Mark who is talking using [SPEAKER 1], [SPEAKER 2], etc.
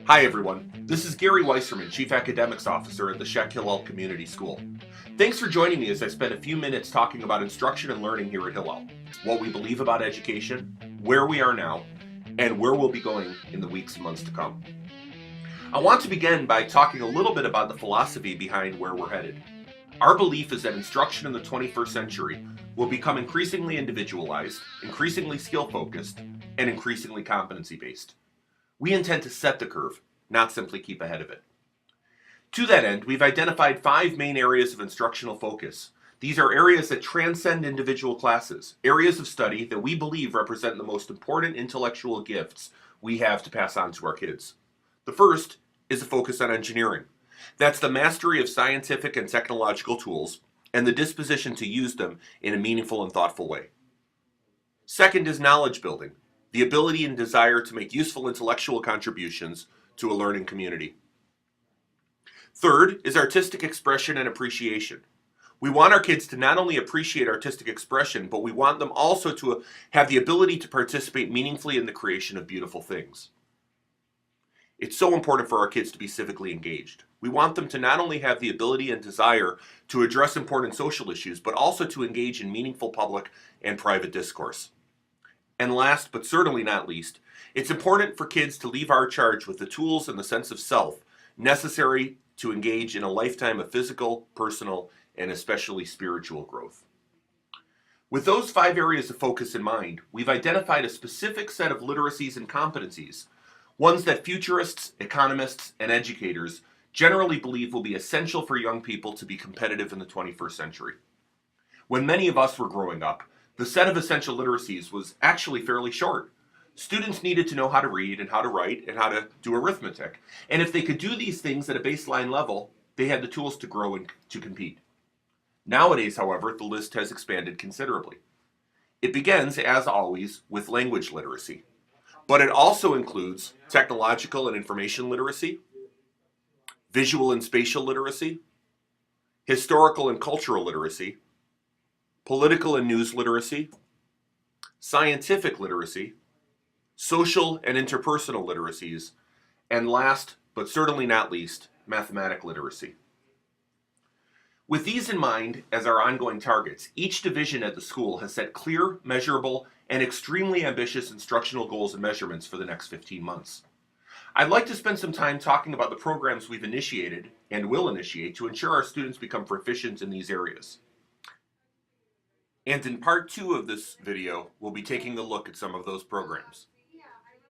[SPEAKER 1] Hi everyone, this is Gary Weiserman, Chief Academics Officer at the Scheck Hillel Community School. Thanks for joining me as I spend a few minutes talking about instruction and learning here at Hillel, what we believe about education, where we are now, and where we'll be going in the weeks and months to come. I want to begin by talking a little bit about the philosophy behind where we're headed. Our belief is that instruction in the 21st century will become increasingly individualized, increasingly skill-focused, and increasingly competency-based. We intend to set the curve, not simply keep ahead of it. To that end, we've identified 5 main areas of instructional focus. These are areas that transcend individual classes, areas of study that we believe represent the most important intellectual gifts we have to pass on to our kids. The first is a focus on engineering. That's the mastery of scientific and technological tools and the disposition to use them in a meaningful and thoughtful way. Second is knowledge building, the ability and desire to make useful intellectual contributions to a learning community. Third is artistic expression and appreciation. We want our kids to not only appreciate artistic expression, but we want them also to have the ability to participate meaningfully in the creation of beautiful things. It's so important for our kids to be civically engaged. We want them to not only have the ability and desire to address important social issues, but also to engage in meaningful public and private discourse. And last, but certainly not least, it's important for kids to leave our charge with the tools and the sense of self necessary to engage in a lifetime of physical, personal, and especially spiritual growth. With those 5 areas of focus in mind, we've identified a specific set of literacies and competencies, ones that futurists, economists, and educators generally believe will be essential for young people to be competitive in the 21st century. When many of us were growing up, the set of essential literacies was actually fairly short. Students needed to know how to read and how to write and how to do arithmetic. And if they could do these things at a baseline level, they had the tools to grow and to compete. Nowadays, however, the list has expanded considerably. It begins, as always, with language literacy. But it also includes technological and information literacy, visual and spatial literacy, historical and cultural literacy, political and news literacy, scientific literacy, social and interpersonal literacies, and last, but certainly not least, mathematic literacy. With these in mind as our ongoing targets, each division at the school has set clear, measurable, and extremely ambitious instructional goals and measurements for the next 15 months. I'd like to spend some time talking about the programs we've initiated and will initiate to ensure our students become proficient in these areas. And in part 2 of this video, we'll be taking a look at some of those programs.